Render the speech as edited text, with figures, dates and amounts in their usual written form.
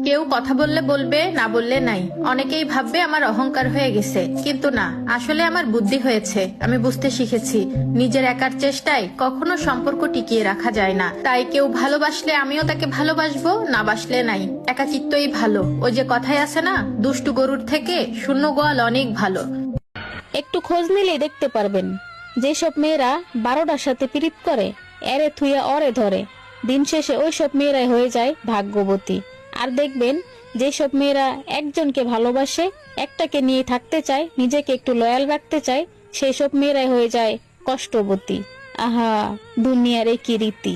কেউ কথা বললে বলবে, না বললে নাই। অনেকেই ভাববে আমার অহংকার হয়ে গেছে, কিন্তু না, আসলে আমার বুদ্ধি হয়েছে। আমি বুঝতে শিখেছি নিজের একার চেষ্টায় কখনো সম্পর্ক টিকিয়ে রাখা যায় না। তাই কেউ ভালোবাসলে আমিও তাকে ভালোবাসবো, না বাসলে নাই। একাকিত্বই ভালো। ওই যে কথাই আছে না, দুষ্টু গরুর থেকে শূন্য গোয়াল অনেক ভালো। একটু খোঁজ নিলেই দেখতে পারবেন যেসব মেয়েরা 12টার সাথে পীড়িত করে, এরে থুইয়া অরে ধরে, দিন শেষে ওই সব মেয়েরাই হয়ে যায় ভাগ্যবতী। আর দেখবেন যেসব মেয়েরা একজনকে ভালোবাসে, একটাকে নিয়ে থাকতে চায়, নিজেকে একটু লয়াল রাখতে চায়, সেই সব মেয়েরাই হয়ে যায় কষ্টবতী। আহা, দুনিয়ার কি রীতি।